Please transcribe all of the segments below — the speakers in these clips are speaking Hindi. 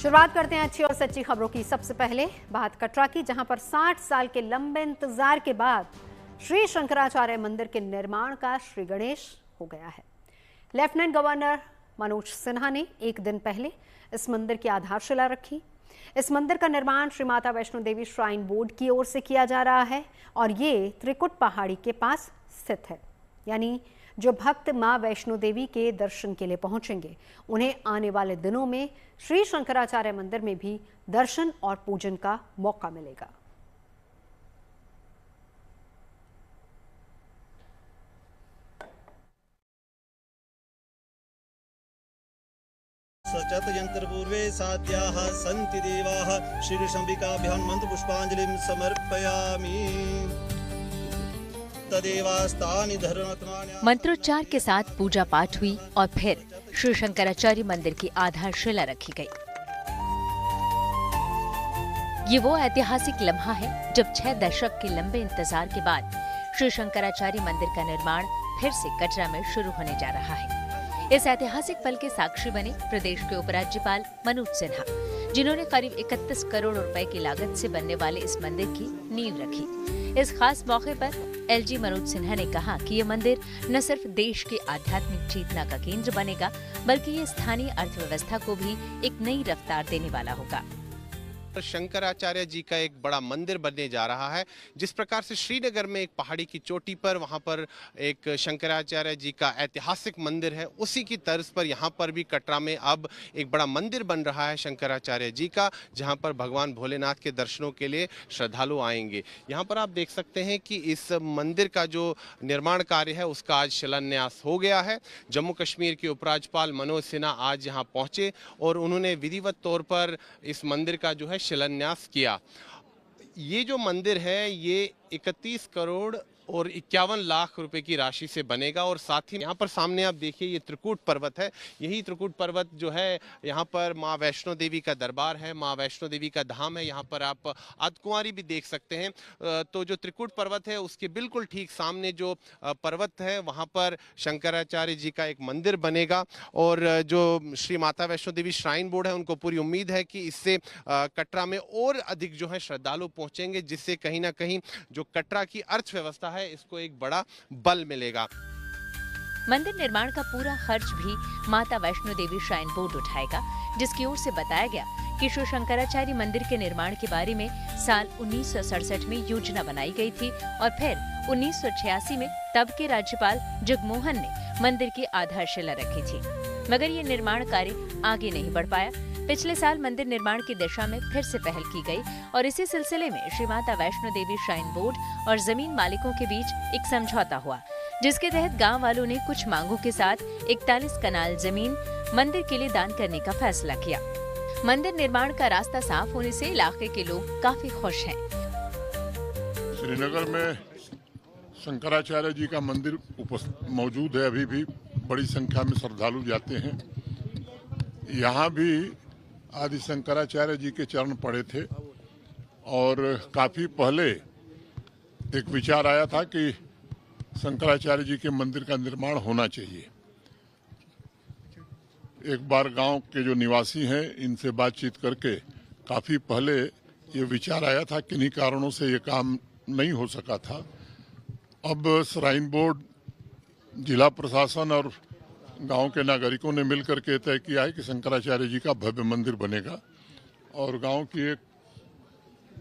शुरुआत करते हैं अच्छी और सच्ची खबरों की। सबसे पहले बात कटरा की, जहां पर 60 साल के लंबे इंतजार के बाद श्री शंकराचार्य मंदिर के निर्माण का श्री गणेश हो गया है। लेफ्टिनेंट गवर्नर मनोज सिन्हा ने एक दिन पहले इस मंदिर की आधारशिला रखी। इस मंदिर का निर्माण श्री माता वैष्णो देवी श्राइन बोर्ड की ओर से किया जा रहा है और ये त्रिकुट पहाड़ी के पास स्थित है। यानी जो भक्त मां वैष्णो देवी के दर्शन के लिए पहुंचेंगे उन्हें आने वाले दिनों में श्री शंकराचार्य मंदिर में भी दर्शन और पूजन का मौका मिलेगा। सचत यंत्र पूर्वे साध्याः सन्ति देवाः श्री शंभिकाभ्यां मंत्र पुष्पांजलिं समर्पयामि। तदेवास्तानि धर्मात्मानि। मंत्रोच्चार के साथ पूजा पाठ हुई और फिर श्री शंकराचार्य मंदिर की आधारशिला रखी गई। ये वो ऐतिहासिक लम्हा है जब 6 दशक के लंबे इंतजार के बाद श्री शंकराचार्य मंदिर का निर्माण फिर से कटरा में शुरू होने जा रहा है। इस ऐतिहासिक पल के साक्षी बने प्रदेश के उपराज्यपाल मनोज सिन्हा, जिन्होंने करीब 31 करोड़ रुपए की लागत से बनने वाले इस मंदिर की नींव रखी। इस खास मौके पर एलजी मनोज सिन्हा ने कहा कि ये मंदिर न सिर्फ देश के आध्यात्मिक चेतना का केंद्र बनेगा, बल्कि ये स्थानीय अर्थव्यवस्था को भी एक नई रफ्तार देने वाला होगा। शंकराचार्य जी का एक बड़ा मंदिर बनने जा रहा है। जिस प्रकार से श्रीनगर में एक पहाड़ी की चोटी पर वहां पर एक शंकराचार्य जी का ऐतिहासिक मंदिर है, उसी की तर्ज पर यहाँ पर भी कटरा में अब एक बड़ा मंदिर बन रहा है शंकराचार्य जी का, जहां पर भगवान भोलेनाथ के दर्शनों के लिए श्रद्धालु आएंगे। यहाँ पर आप देख सकते हैं कि इस मंदिर का जो निर्माण कार्य है उसका आज शिलान्यास हो गया है। जम्मू कश्मीर के उपराज्यपाल मनोज सिन्हा आज यहाँ पहुंचे और उन्होंने विधिवत तौर पर इस मंदिर का जो है शिलान्यास किया। ये जो मंदिर है ये 31 करोड़ और 51 लाख रुपए की राशि से बनेगा और साथ ही यहाँ पर सामने आप देखिए ये त्रिकूट पर्वत है। यही त्रिकूट पर्वत जो है यहाँ पर माँ वैष्णो देवी का दरबार है, माँ वैष्णो देवी का धाम है। यहाँ पर आप अर्धकुंवारी भी देख सकते हैं। तो जो त्रिकूट पर्वत है उसके बिल्कुल ठीक सामने जो पर्वत है वहाँ पर शंकराचार्य जी का एक मंदिर बनेगा और जो श्री माता वैष्णो देवी श्राइन बोर्ड है उनको पूरी उम्मीद है कि इससे कटरा में और अधिक जो है श्रद्धालु पहुँचेंगे, जिससे कहीं ना कहीं जो कटरा की अर्थव्यवस्था है इसको एक बड़ा बल मिलेगा। मंदिर निर्माण का पूरा खर्च भी माता वैष्णो देवी श्राइन बोर्ड उठाएगा, जिसकी ओर से बताया गया कि श्री शंकराचार्य मंदिर के निर्माण के बारे में साल 1967 में योजना बनाई गई थी और फिर 1986 में तब के राज्यपाल जगमोहन ने मंदिर की आधारशिला रखी थी, मगर ये निर्माण कार्य आगे नहीं बढ़ पाया। पिछले साल मंदिर निर्माण की दिशा में फिर से पहल की गई और इसी सिलसिले में श्री माता वैष्णो देवी श्राइन बोर्ड और जमीन मालिकों के बीच एक समझौता हुआ, जिसके तहत गांव वालों ने कुछ मांगों के साथ 41 कनाल जमीन मंदिर के लिए दान करने का फैसला किया। मंदिर निर्माण का रास्ता साफ होने से इलाके के लोग काफी खुश हैं। श्रीनगर में शंकराचार्य जी का मंदिर मौजूद है, अभी भी बड़ी संख्या में श्रद्धालु जाते हैं। यहाँ भी आदि शंकराचार्य जी के चरण पड़े थे और काफी पहले एक विचार आया था कि शंकराचार्य जी के मंदिर का निर्माण होना चाहिए। एक बार गांव के जो निवासी हैं इनसे बातचीत करके काफी पहले ये विचार आया था, किन्हीं कारणों से ये काम नहीं हो सका था। अब श्राइन बोर्ड, जिला प्रशासन और गांव के नागरिकों ने मिलकर के तय किया है कि शंकराचार्य जी का भव्य मंदिर बनेगा और गांव की एक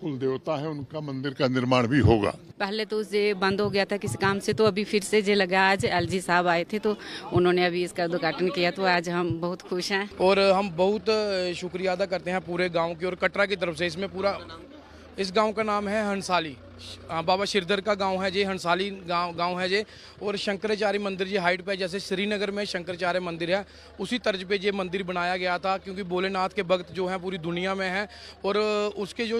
कुल देवता है उनका मंदिर का निर्माण भी होगा। पहले तो ये बंद हो गया था किसी काम से, तो अभी फिर से जे लगा। आज एलजी साहब आए थे तो उन्होंने अभी इसका उद्घाटन किया, तो आज हम बहुत खुश हैं और हम बहुत शुक्रिया अदा करते हैं पूरे गाँव की और कटरा की तरफ से। इसमें पूरा इस गांव का नाम है हंसाली, बाबा शिरधर का गांव है जी, हंसाली गांव है जी। और शंकराचार्य मंदिर जी हाइट पे, जैसे श्रीनगर में शंकराचार्य मंदिर है उसी तर्ज पे ये मंदिर बनाया गया था, क्योंकि भोलेनाथ के भक्त जो हैं पूरी दुनिया में हैं और उसके जो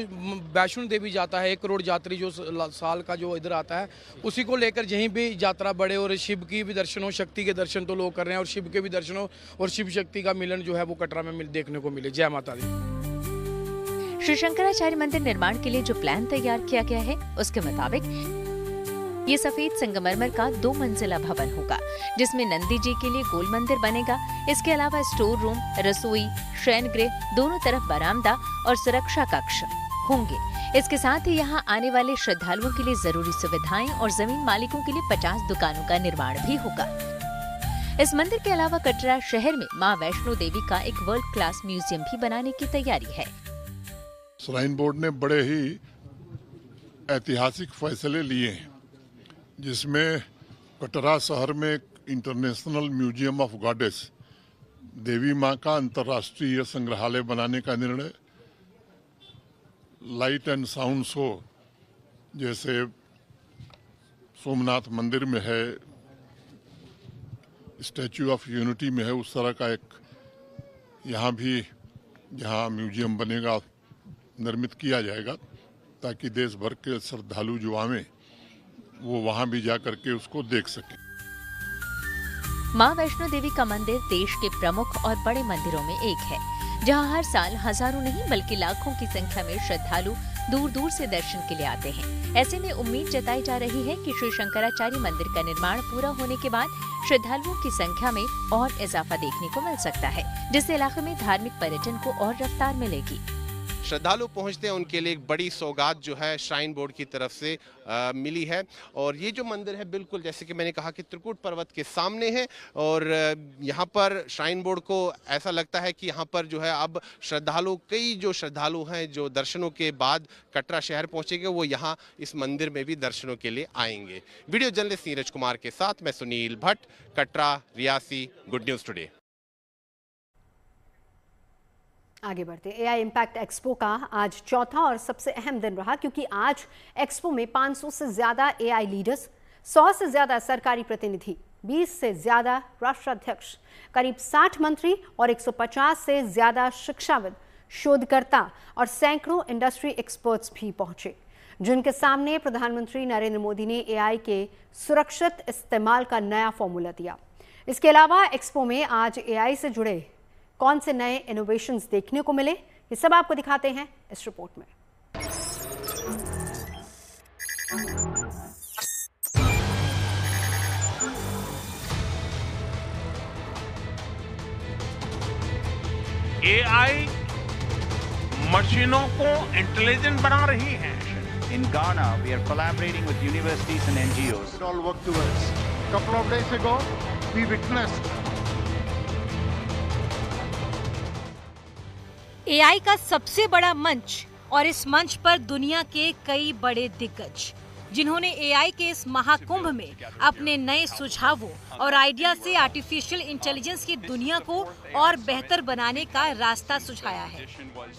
वैष्णो देवी जाता है 1 करोड़ यात्री जो साल का जो इधर आता है, उसी को लेकर यहीं भी यात्रा बढ़े और शिव की भी दर्शन हो, शक्ति के दर्शन तो लोग कर रहे हैं और शिव के भी दर्शन हो और शिव शक्ति का मिलन जो है वो कटरा में देखने को मिले। जय माता दी। श्री शंकराचार्य मंदिर निर्माण के लिए जो प्लान तैयार किया गया है उसके मुताबिक ये सफेद संगमरमर का 2 मंजिला भवन होगा, जिसमें नंदी जी के लिए गोल मंदिर बनेगा। इसके अलावा स्टोर रूम, रसोई, शयन गृह, दोनों तरफ बरामदा और सुरक्षा कक्ष होंगे। इसके साथ ही यहाँ आने वाले श्रद्धालुओं के लिए जरूरी सुविधाएं और जमीन मालिकों के लिए 50 दुकानों का निर्माण भी होगा। इस मंदिर के अलावा कटरा शहर में मां वैष्णो देवी का एक वर्ल्ड क्लास म्यूजियम भी बनाने की तैयारी है। श्राइन बोर्ड ने बड़े ही ऐतिहासिक फैसले लिए हैं, जिसमें कटरा शहर में एक इंटरनेशनल म्यूजियम ऑफ गॉडेस, देवी मां का अंतर्राष्ट्रीय संग्रहालय बनाने का निर्णय, लाइट एंड साउंड शो जैसे सोमनाथ मंदिर में है, स्टैच्यू ऑफ यूनिटी में है, उस तरह का एक यहाँ भी जहाँ म्यूजियम बनेगा निर्मित किया जाएगा, ताकि देश भर के श्रद्धालु जो आवे वो वहाँ भी जा करके उसको देख सकें। मां वैष्णो देवी का मंदिर देश के प्रमुख और बड़े मंदिरों में एक है, जहां हर साल हजारों नहीं बल्कि लाखों की संख्या में श्रद्धालु दूर दूर से दर्शन के लिए आते हैं। ऐसे में उम्मीद जताई जा रही है कि श्री शंकराचार्य मंदिर का निर्माण पूरा होने के बाद श्रद्धालुओं की संख्या में और इजाफा देखने को मिल सकता है, जिससे इलाके में धार्मिक पर्यटन को और रफ्तार मिलेगी। श्रद्धालु पहुंचते हैं उनके लिए एक बड़ी सौगात जो है श्राइन बोर्ड की तरफ से मिली है। और ये जो मंदिर है बिल्कुल जैसे कि मैंने कहा कि त्रिकुट पर्वत के सामने है, और यहाँ पर श्राइन बोर्ड को ऐसा लगता है कि यहाँ पर जो है अब कई जो श्रद्धालु हैं जो दर्शनों के बाद कटरा शहर पहुंचेंगे, वो यहाँ इस मंदिर में भी दर्शनों के लिए आएंगे। वीडियो जर्नलिस्ट नीरज कुमार के साथ मैं Sunil Bhatt, Katra, Reasi, good news today. आगे बढ़ते एआई इम्पैक्ट एक्सपो का आज चौथा और सबसे अहम दिन रहा, क्योंकि आज एक्सपो में 500 से ज्यादा एआई लीडर्स, 100 से ज्यादा सरकारी प्रतिनिधि, 20 से ज्यादा राष्ट्राध्यक्ष, करीब 60 मंत्री और 150 से ज्यादा शिक्षाविद, शोधकर्ता और सैकड़ों इंडस्ट्री एक्सपर्ट्स भी पहुंचे, जिनके सामने प्रधानमंत्री नरेंद्र मोदी ने एआई के सुरक्षित इस्तेमाल का नया फॉर्मूला दिया। इसके अलावा एक्सपो में आज एआई से जुड़े कौन से नए इनोवेशंस देखने को मिले, ये सब आपको दिखाते हैं इस रिपोर्ट में। एआई मशीनों को इंटेलिजेंट बना रही है। In Ghana, we are collaborating with universities and NGOs. All work towards. Couple of days ago, we witnessed AI का सबसे बड़ा मंच, और इस मंच पर दुनिया के कई बड़े दिग्गज, जिन्होंने एआई के इस महाकुंभ में अपने नए सुझावों और आइडिया से आर्टिफिशियल इंटेलिजेंस की दुनिया को और बेहतर बनाने का रास्ता सुझाया है।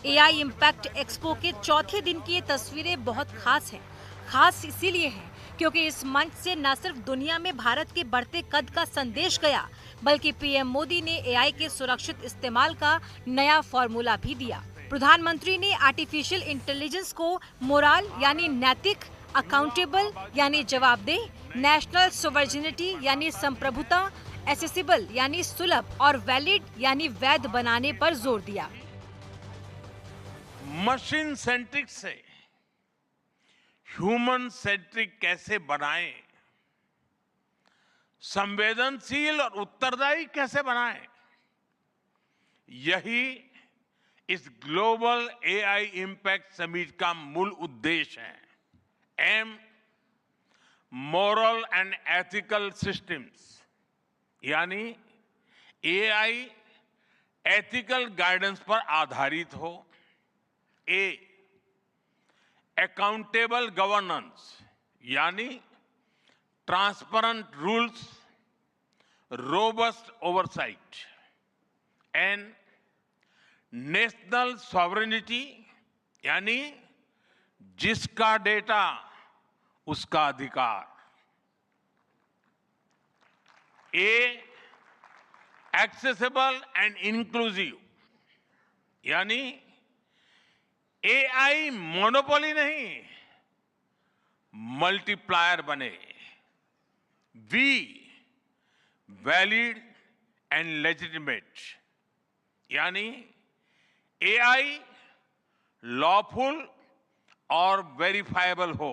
एआई इम्पैक्ट एक्सपो के चौथे दिन की ये तस्वीरें बहुत खास हैं। खास इसीलिए हैं क्योंकि इस मंच से न सिर्फ दुनिया में भारत के बढ़ते कद का संदेश गया, बल्कि पीएम मोदी ने एआई के सुरक्षित इस्तेमाल का नया फॉर्मूला भी दिया। प्रधानमंत्री ने आर्टिफिशियल इंटेलिजेंस को मोरल यानी नैतिक, अकाउंटेबल यानी जवाबदेह, नेशनल सोवरेनिटी यानी संप्रभुता, एसेसिबल यानी सुलभ और वैलिड यानी वैध बनाने पर जोर दिया। मशीन सेंट्रिक से ह्यूमन सेंट्रिक कैसे बनाएं, संवेदनशील और उत्तरदायी कैसे बनाएं, यही इस ग्लोबल एआई इम्पैक्ट समिट का मूल उद्देश्य है। M moral and ethical systems, यानी एआई एथिकल गाइडेंस पर आधारित हो। ए अकाउंटेबल गवर्नेंस, यानी transparent rules, robust oversight. And national sovereignty, यानी जिसका डेटा उसका अधिकार। ए एक्सेसिबल एंड इंक्लूसिव, यानी एआई मोनोपोली नहीं, मल्टीप्लायर बने। वी वैलिड एंड लेजिटिमेट, यानी एआई लॉफुल और वेरीफाइबल हो।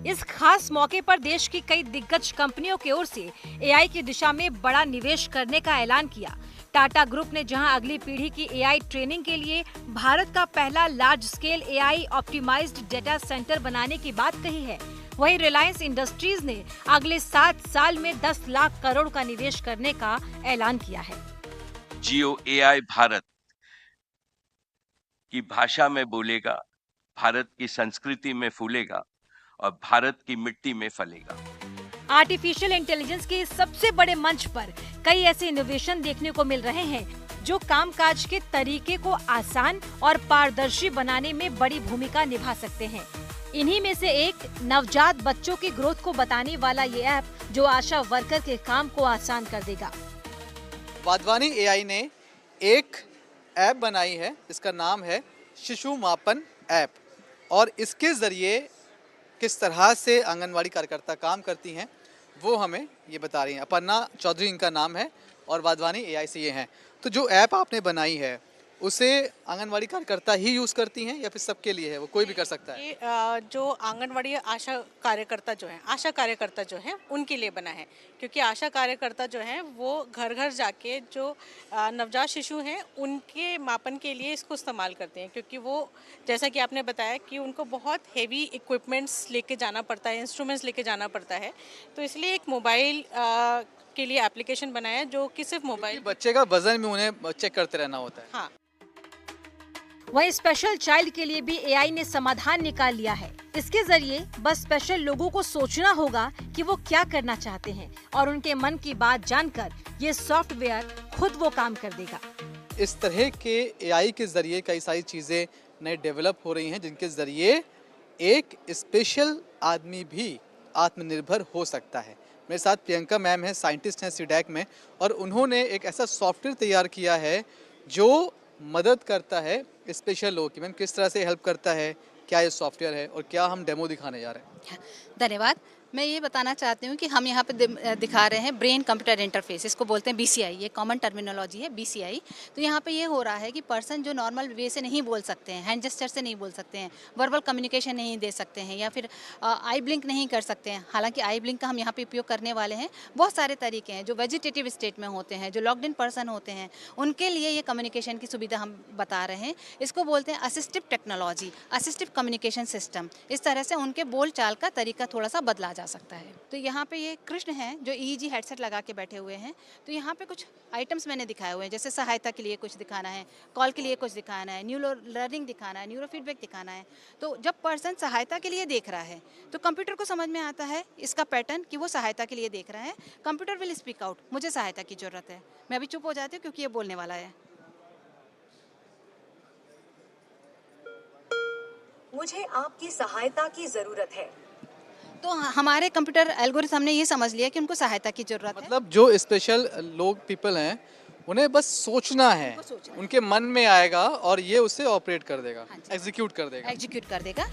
इस खास मौके पर देश की कई दिग्गज कंपनियों की ओर से एआई की दिशा में बड़ा निवेश करने का ऐलान किया। टाटा ग्रुप ने जहां अगली पीढ़ी की एआई ट्रेनिंग के लिए भारत का पहला large scale AI optimised data centre बनाने की बात कही है, वहीं रिलायंस इंडस्ट्रीज ने अगले 7 साल में 10 लाख करोड़ का निवेश करने का ऐलान किया है। जियो एआई भारत की भाषा में बोलेगा, भारत की संस्कृति में फूलेगा और भारत की मिट्टी में फलेगा। आर्टिफिशियल इंटेलिजेंस के सबसे बड़े मंच पर कई ऐसे इनोवेशन देखने को मिल रहे हैं जो कामकाज के तरीके को आसान और पारदर्शी बनाने में बड़ी भूमिका निभा सकते हैं। इन्हीं में से एक नवजात बच्चों की ग्रोथ को बताने वाला ये ऐप जो आशा वर्कर के काम को आसान कर देगा। वाधवानी एआई ने एक ऐप बनाई है जिसका नाम है शिशु मापन ऐप, और इसके ज़रिए किस तरह से आंगनवाड़ी कार्यकर्ता काम करती हैं वो हमें ये बता रही हैं। अपर्णा चौधरी इनका नाम है और वाधवानी एआई से ये हैं। तो जो ऐप आपने बनाई है उसे आंगनवाड़ी कार्यकर्ता ही यूज़ करती हैं या फिर सबके लिए है, वो कोई भी कर सकता है? ये जो आंगनवाड़ी आशा कार्यकर्ता जो हैं उनके लिए बना है, क्योंकि आशा कार्यकर्ता जो हैं वो घर घर जाके जो नवजात शिशु हैं उनके मापन के लिए इसको इस्तेमाल करते हैं, क्योंकि वो जैसा कि आपने बताया कि उनको बहुत हेवी इक्विपमेंट्स लेके जाना पड़ता है, इंस्ट्रूमेंट्स लेके जाना पड़ता है, तो इसलिए एक मोबाइल के लिए एप्लीकेशन बनाया है जो कि सिर्फ मोबाइल बच्चे का वजन भी उन्हें चेक करते रहना होता है। हाँ। वहीं स्पेशल चाइल्ड के लिए भी एआई ने समाधान निकाल लिया है। इसके जरिए बस स्पेशल लोगों को सोचना होगा कि वो क्या करना चाहते हैं और उनके मन की बात जानकर ये सॉफ्टवेयर खुद वो काम कर देगा। इस तरह के एआई के जरिए कई सारी चीज़ें नए डेवलप हो रही हैं जिनके जरिए एक स्पेशल आदमी भी आत्मनिर्भर हो सकता है। मेरे साथ प्रियंका मैम है, साइंटिस्ट हैं सीडैक में, और उन्होंने एक ऐसा सॉफ्टवेयर तैयार किया है जो मदद करता है स्पेशल लोगों की। मैम किस तरह से हेल्प करता है, क्या ये सॉफ्टवेयर है और क्या हम डेमो दिखाने जा रहे हैं? धन्यवाद। मैं ये बताना चाहती हूँ कि हम यहाँ पे दिखा रहे हैं ब्रेन कंप्यूटर इंटरफेस, इसको बोलते हैं BCI, ये कॉमन टर्मिनोलॉजी है BCI। तो यहाँ पे ये हो रहा है कि पर्सन जो नॉर्मल वे से नहीं बोल सकते हैं, हैंड जेस्चर से नहीं बोल सकते हैं, वर्बल कम्युनिकेशन नहीं दे सकते हैं, या फिर आई ब्लिंक नहीं कर सकते हैं। हालांकि आई ब्लिंक का हम यहाँ पे उपयोग करने वाले हैं। बहुत सारे तरीके हैं जो वेजिटेटिव स्टेट में होते हैं, जो लॉकड इन पर्सन होते हैं, उनके लिए ये कम्युनिकेशन की सुविधा हम बता रहे हैं। इसको बोलते हैं assistive technology, assistive communication system. इस तरह से उनके बोल चाल का तरीका थोड़ा सा बदला जा सकता है। तो यहाँ पे ये कृष्ण हैं जो EEG हेडसेट लगा के बैठे हुए हैं। तो यहाँ पे कुछ आइटम्स मैंने दिखाए हुए हैं, जैसे सहायता के लिए कुछ दिखाना है, कॉल के लिए कुछ दिखाना है, न्यूरो लर्निंग दिखाना है, न्यूरो फीडबैक दिखाना है। तो जब पर्सन सहायता के लिए देख रहा है तो कंप्यूटर को समझ में आता है इसका पैटर्न कि वो सहायता के लिए देख रहा है। कंप्यूटर विल स्पीक आउट, मुझे सहायता की ज़रूरत है। मैं अभी चुप हो जाती हूँ क्योंकि ये बोलने वाला है। मुझे आपकी सहायता की ज़रूरत है। तो हमारे कंप्यूटर एल्गोरिथम ने ये समझ लिया कि उनको सहायता की जरूरत है। मतलब जो स्पेशल लोग पीपल हैं उन्हें बस सोचना है, उनके मन में आएगा और ये उसे ऑपरेट कर देगा, एग्जीक्यूट कर देगा।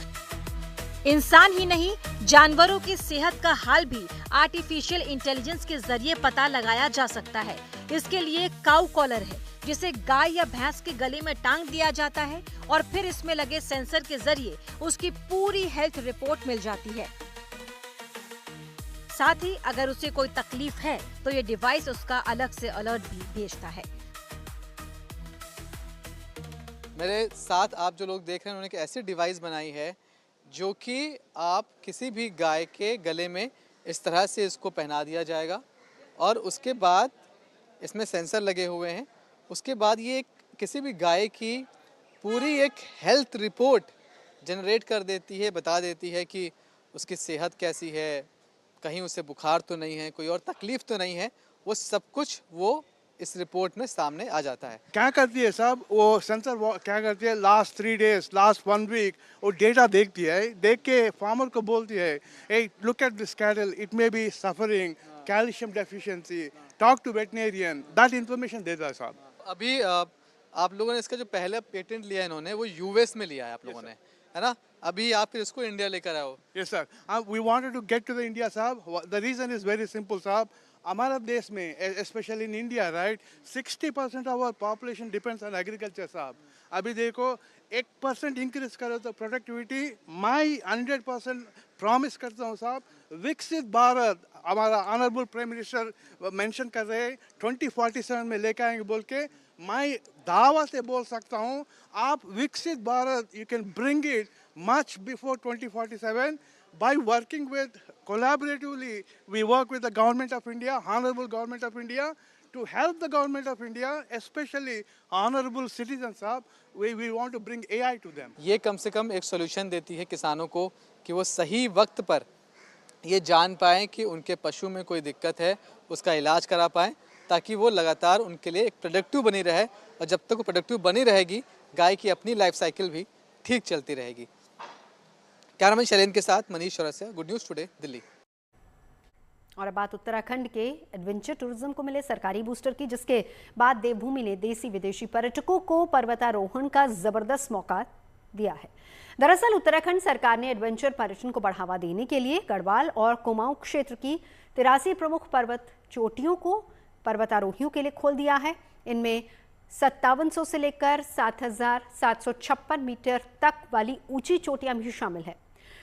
इंसान ही नहीं, जानवरों की सेहत का हाल भी आर्टिफिशियल इंटेलिजेंस के जरिए पता लगाया जा सकता है। इसके लिए काऊ कॉलर है जिसे गाय या भैंस के गले में टांग दिया जाता है और फिर इसमें लगे सेंसर के जरिए उसकी पूरी हेल्थ रिपोर्ट मिल जाती है। साथ ही अगर उसे कोई तकलीफ है तो ये डिवाइस उसका अलग से अलर्ट भी भेजता है। मेरे साथ आप जो लोग देख रहे हैं उन्होंने एक ऐसी डिवाइस बनाई है जो कि आप किसी भी गाय के गले में इस तरह से इसको पहना दिया जाएगा और उसके बाद इसमें सेंसर लगे हुए हैं। उसके बाद ये किसी भी गाय की पूरी एक हेल्थ रिपोर्ट जनरेट कर देती है, बता देती है कि उसकी सेहत कैसी है, कहीं उसे बुखार तो नहीं है, कोई और तकलीफ तो नहीं है। वो सब कुछ वो इस रिपोर्ट में सामने आ जाता है। क्या करती है साहब, वो सेंसर क्या करती है, लास्ट 3 डेज, लास्ट 1 वीक वो डेटा देखती है, देख के फार्मर को बोलती है, hey, look at this cattle, it may be suffering calcium deficiency, talk to veterinarian, that information देता है साहब। अभी आप लोगों ने इसका जो पहला पेटेंट लिया इन्होंने वो US में लिया है आप लोगों ने, है ना? अभी आप फिर इसको इंडिया लेकर आओ। Yes sir, we wanted to get to the India साहब। The reason is very simple साहब, हमारा देश में especially in India right, 60% of our population depends on agriculture साहब। अभी देखो 1% इंक्रीज करो तो प्रोडक्टिविटी, my 100% प्रॉमिस करता हूँ साहब, विकसित भारत हमारा ऑनरेबल प्राइम मिनिस्टर मेंशन कर रहे हैं 2047 में लेकर आएंगे बोल के, मैं दावा से बोल सकता हूँ आप विकसित Bharat you can bring it much before 2047 by working with collaboratively. We work with the government of India, honorable government of India, to help the government of India, especially honorable citizens साहब, we want to bring AI to them. ये कम से कम एक सोल्यूशन देती है किसानों को कि वो सही वक्त पर ये जान पाएँ कि उनके पशु में कोई दिक्कत है, उसका इलाज करा पाएँ, ताकि वो लगातार उनके लिए एक प्रोडक्टिव बनी रहे, और जब तक वो प्रोडक्टिव बनी रहेगी गाय की अपनी लाइफ साइकिल भी ठीक चलती रहेगी। कैमरामैन शैलेंद्र के साथ Manish Chaurasia, good news today, Delhi. और अब बात उत्तराखंड के एडवेंचर टूरिज्म को मिले सरकारी बूस्टर की, जिसके बाद देवभूमि ने देसी विदेशी पर्यटकों को पर्वतारोहण का जबरदस्त मौका दिया है। दरअसल उत्तराखंड सरकार ने एडवेंचर पर्यटन को बढ़ावा देने के लिए गढ़वाल और कुमाऊं क्षेत्र की 83 प्रमुख पर्वत चोटियों को पर्वतारोहियों के लिए खोल दिया है। इनमें 5700 से लेकर 7756 मीटर तक वाली ऊंची चोटियां भी शामिल है।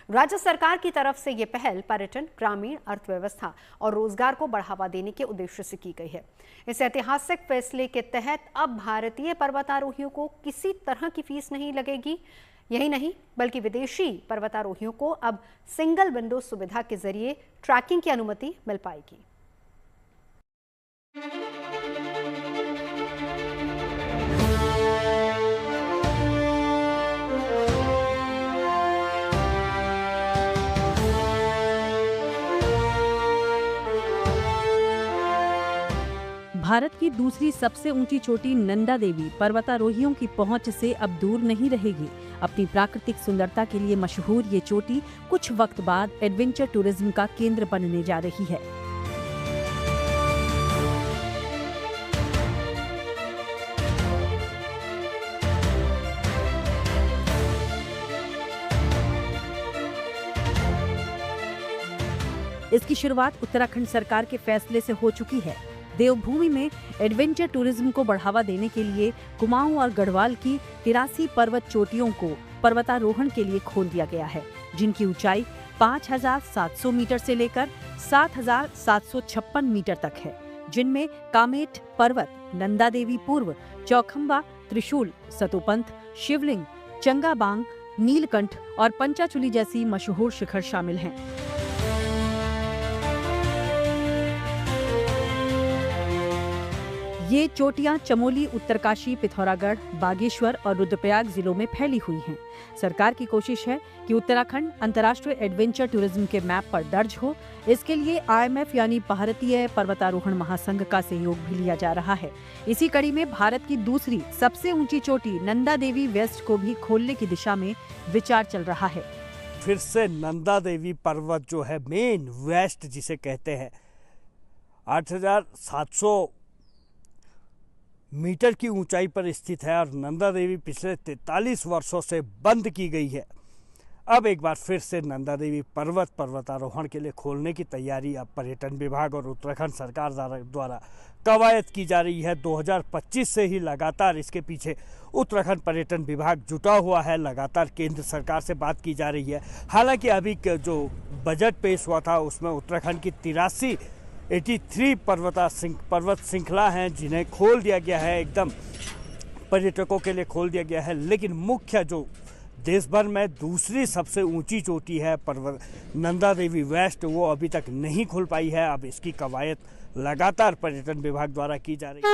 राज्य सरकार की तरफ से ये पहल पर्यटन, ग्रामीण अर्थव्यवस्था और रोजगार को बढ़ावा देने के उद्देश्य से की गई है। इस ऐतिहासिक फैसले के तहत अब भारतीय पर्वतारोहियों को किसी तरह की फीस नहीं लगेगी। यही नहीं बल्कि विदेशी पर्वतारोहियों को अब सिंगल विंडो सुविधा के जरिए ट्रैकिंग की अनुमति मिल पाएगी। भारत की दूसरी सबसे ऊंची चोटी नंदा देवी पर्वतारोहियों की पहुंच से अब दूर नहीं रहेगी। अपनी प्राकृतिक सुंदरता के लिए मशहूर ये चोटी कुछ वक्त बाद एडवेंचर टूरिज्म का केंद्र बनने जा रही है। इसकी शुरुआत उत्तराखंड सरकार के फैसले से हो चुकी है। देवभूमि में एडवेंचर टूरिज्म को बढ़ावा देने के लिए कुमाऊं और गढ़वाल की 83 पर्वत चोटियों को पर्वतारोहण के लिए खोल दिया गया है, जिनकी ऊंचाई 5700 मीटर से लेकर 7756 मीटर तक है, जिनमें कामेट पर्वत, नंदा देवी पूर्व, चौखंबा, त्रिशूल, सतोपंथ, शिवलिंग, चंगाबांग, नीलकंठ और पंचाचुली जैसी मशहूर शिखर शामिल हैं। ये चोटियां चमोली, उत्तरकाशी, पिथौरागढ़, बागेश्वर और रुद्रप्रयाग जिलों में फैली हुई हैं। सरकार की कोशिश है कि उत्तराखंड अंतर्राष्ट्रीय एडवेंचर टूरिज्म के मैप पर दर्ज हो। इसके लिए IMF यानी भारतीय पर्वतारोहण महासंघ का सहयोग भी लिया जा रहा है। इसी कड़ी में भारत की दूसरी सबसे ऊंची चोटी नंदा देवी वेस्ट को भी खोलने की दिशा में विचार चल रहा है। फिर से नंदा देवी पर्वत जो है मेन वेस्ट जिसे कहते हैं, 8700 मीटर की ऊंचाई पर स्थित है और नंदा देवी पिछले 43 वर्षों से बंद की गई है। अब एक बार फिर से नंदा देवी पर्वतारोहण के लिए खोलने की तैयारी अब पर्यटन विभाग और उत्तराखंड सरकार द्वारा कवायद की जा रही है। 2025 से ही लगातार इसके पीछे उत्तराखंड पर्यटन विभाग जुटा हुआ है। लगातार केंद्र सरकार से बात की जा रही है। हालांकि अभी जो बजट पेश हुआ था उसमें उत्तराखंड की 83 पर्वत श्रृंखला हैं जिन्हें खोल दिया गया है, एकदम पर्यटकों के लिए खोल दिया गया है। लेकिन मुख्य जो देश भर में दूसरी सबसे ऊंची चोटी है पर्वत नंदा देवी वेस्ट, वो अभी तक नहीं खुल पाई है। अब इसकी कवायद लगातार पर्यटन विभाग द्वारा की जा रही है।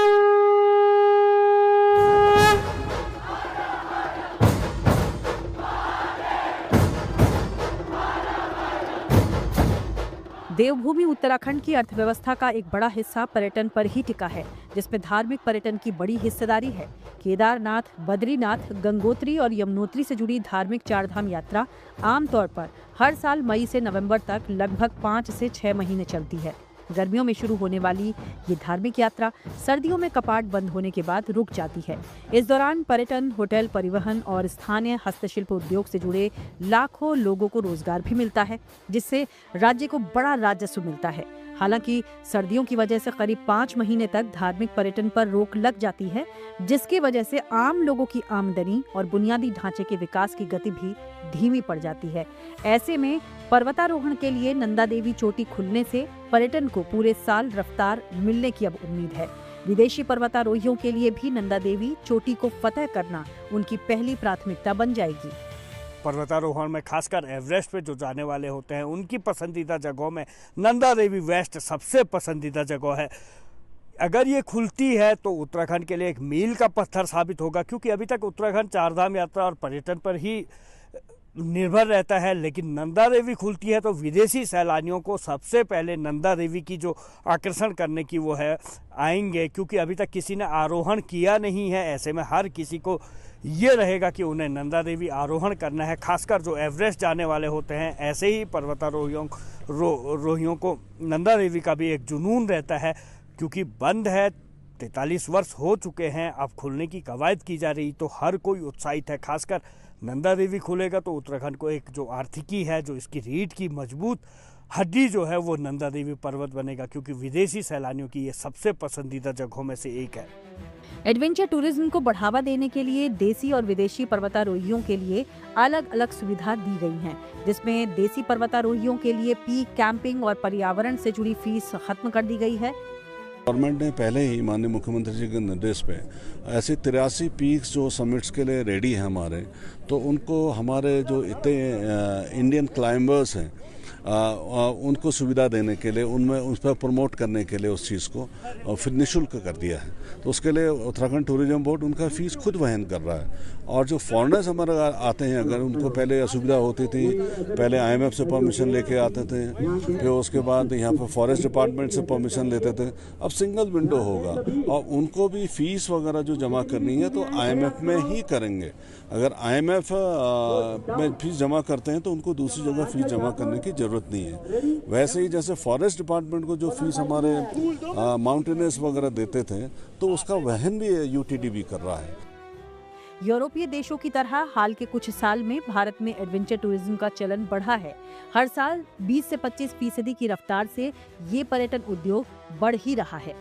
देवभूमि उत्तराखंड की अर्थव्यवस्था का एक बड़ा हिस्सा पर्यटन पर ही टिका है, जिसमें धार्मिक पर्यटन की बड़ी हिस्सेदारी है। केदारनाथ, बद्रीनाथ, गंगोत्री और यमुनोत्री से जुड़ी धार्मिक चारधाम यात्रा आमतौर पर हर साल मई से नवंबर तक लगभग 5 से 6 महीने चलती है। गर्मियों में शुरू होने वाली ये धार्मिक यात्रा सर्दियों में कपाट बंद होने के बाद रुक जाती है। इस दौरान पर्यटन, होटल, परिवहन और स्थानीय हस्तशिल्प उद्योग से जुड़े लाखों लोगों को रोजगार भी मिलता है, जिससे राज्य को बड़ा राजस्व मिलता है। हालांकि सर्दियों की वजह से करीब 5 महीने तक धार्मिक पर्यटन पर रोक लग जाती है, जिसकी वजह से आम लोगों की आमदनी और बुनियादी ढांचे के विकास की गति भी धीमी पड़ जाती है। ऐसे में पर्वतारोहण के लिए नंदा देवी चोटी खुलने से पर्यटन को पूरे साल रफ्तार मिलने की अब उम्मीद है। विदेशी पर्वतारोहियों के लिए भी नंदा देवी चोटी को फतह करना उनकी पहली प्राथमिकता बन जाएगी। पर्वतारोहण में खासकर एवरेस्ट पे जो जाने वाले होते हैं उनकी पसंदीदा जगहों में नंदा देवी वेस्ट सबसे पसंदीदा जगह है। अगर ये खुलती है तो उत्तराखंड के लिए एक मील का पत्थर साबित होगा, क्योंकि अभी तक उत्तराखंड चारधाम यात्रा और पर्यटन पर ही निर्भर रहता है। लेकिन नंदा देवी खुलती है तो विदेशी सैलानियों को सबसे पहले नंदा देवी की जो आकर्षण करने की वो है आएंगे, क्योंकि अभी तक किसी ने आरोहण किया नहीं है। ऐसे में हर किसी को ये रहेगा कि उन्हें नंदा देवी आरोहण करना है। खासकर जो एवरेस्ट जाने वाले होते हैं, ऐसे ही पर्वतारोहियों को नंदा देवी का भी एक जुनून रहता है, क्योंकि बंद है, 43 वर्ष हो चुके हैं, अब खुलने की कवायद की जा रही, तो हर कोई उत्साहित है। खासकर नंदा देवी खुलेगा तो उत्तराखंड को एक जो आर्थिकी है, जो इसकी रीढ़ की मजबूत हड्डी जो है वो नंदा देवी पर्वत बनेगा, क्योंकि विदेशी सैलानियों की ये सबसे पसंदीदा जगहों में से एक है। एडवेंचर टूरिज्म को बढ़ावा देने के लिए देसी और विदेशी पर्वतारोहियों के लिए अलग अलग सुविधा दी गई हैं, जिसमें देसी पर्वतारोहियों के लिए पीक कैंपिंग और पर्यावरण से जुड़ी फीस खत्म कर दी गई है। गवर्नमेंट ने पहले ही माननीय मुख्यमंत्री जी के निर्देश पे ऐसे 83 पीक्स जो समिट्स के लिए रेडी हैं हमारे, तो उनको हमारे जो इतने इंडियन क्लाइंबर्स हैं उनको सुविधा देने के लिए, उनमें उस पर प्रमोट करने के लिए उस चीज़ को फिर निःशुल्क कर दिया है। तो उसके लिए उत्तराखंड टूरिज्म बोर्ड उनका फीस खुद वहन कर रहा है। और जो फॉरेनर्स हमारे आते हैं, अगर उनको पहले असुविधा होती थी, पहले IMF से परमिशन लेके आते थे, फिर उसके बाद यहाँ पर फॉरेस्ट डिपार्टमेंट से परमिशन लेते थे, अब सिंगल विंडो होगा और उनको भी फीस वगैरह जो जमा करनी है तो IMF में ही करेंगे। अगर IMF में फीस जमा करते हैं तो उनको दूसरी जगह फीस जमा करने की जरूरत नहीं है। वैसे ही जैसे फॉरेस्ट डिपार्टमेंट को जो फीस हमारे माउंटेनर्स वगैरह देते थे, तो उसका वहन भी UTD भी कर रहा है। यूरोपीय देशों की तरह हाल के कुछ साल में भारत में एडवेंचर टूरिज्म का चलन बढ़ा है। हर साल 20 से 25% की रफ्तार से ये पर्यटन उद्योग बढ़ ही रहा है।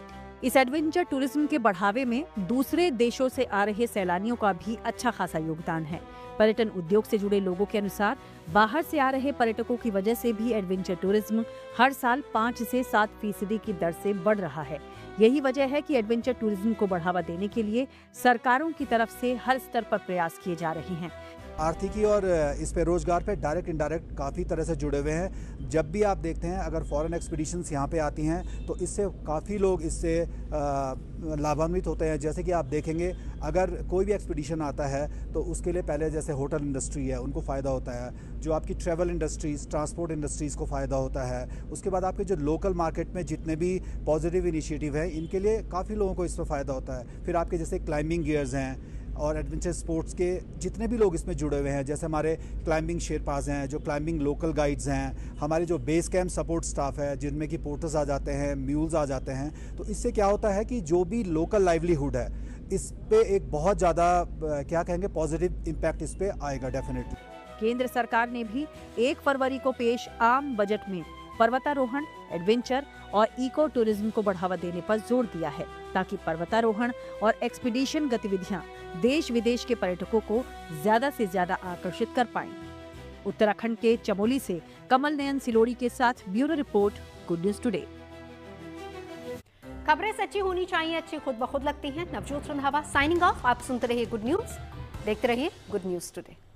इस एडवेंचर टूरिज्म के बढ़ावे में दूसरे देशों से आ रहे सैलानियों का भी अच्छा खासा योगदान है। पर्यटन उद्योग से जुड़े लोगों के अनुसार बाहर से आ रहे पर्यटकों की वजह से भी एडवेंचर टूरिज्म हर साल 5 से 7% की दर से बढ़ रहा है। यही वजह है कि एडवेंचर टूरिज्म को बढ़ावा देने के लिए सरकारों की तरफ से हर स्तर पर प्रयास किए जा रहे हैं। आर्थिकी और इस पे रोजगार पे डायरेक्ट इनडायरेक्ट काफ़ी तरह से जुड़े हुए हैं। जब भी आप देखते हैं अगर फॉरेन एक्सपीडिशंस यहाँ पे आती हैं तो इससे काफ़ी लोग इससे लाभान्वित होते हैं। जैसे कि आप देखेंगे अगर कोई भी एक्सपीडिशन आता है तो उसके लिए पहले जैसे होटल इंडस्ट्री है उनको फ़ायदा होता है, जो आपकी ट्रैवल इंडस्ट्रीज़, ट्रांसपोर्ट इंडस्ट्रीज़ को फ़ायदा होता है। उसके बाद आपके जो लोकल मार्केट में जितने भी पॉजिटिव इनिशिएटिव हैं इनके लिए काफ़ी लोगों को इसमें फ़ायदा होता है। फिर आपके जैसे क्लाइंबिंग गियर्स हैं और एडवेंचर स्पोर्ट्स के जितने भी लोग इसमें जुड़े हुए हैं, जैसे हमारे क्लाइंबिंग शेरपास हैं, जो क्लाइंबिंग लोकल गाइड्स हैं, हमारे जो बेस कैंप सपोर्ट स्टाफ है जिनमें कि पोर्टर्स आ जाते हैं, म्यूल्स आ जाते हैं, तो इससे क्या होता है कि जो भी लोकल लाइवलीहुड है इस पे एक बहुत ज़्यादा क्या कहेंगे पॉजिटिव इम्पैक्ट इस पे आएगा डेफिनेटली। केंद्र सरकार ने भी 1 फरवरी को पेश आम बजट में पर्वतारोहण, एडवेंचर और इको टूरिज्म को बढ़ावा देने पर जोर दिया है, ताकि पर्वतारोहण और एक्सपीडिशन गतिविधियां देश विदेश के पर्यटकों को ज्यादा से ज्यादा आकर्षित कर पाएं। उत्तराखंड के चमोली से कमल नयन सिलोड़ी के साथ bureau report, good news today. खबरें सच्ची होनी चाहिए, अच्छी खुद ब खुद लगती हैं। Navjot Randhawa signing off. आप सुनते रहिए गुड न्यूज, देखते रहिए गुड न्यूज टुडे।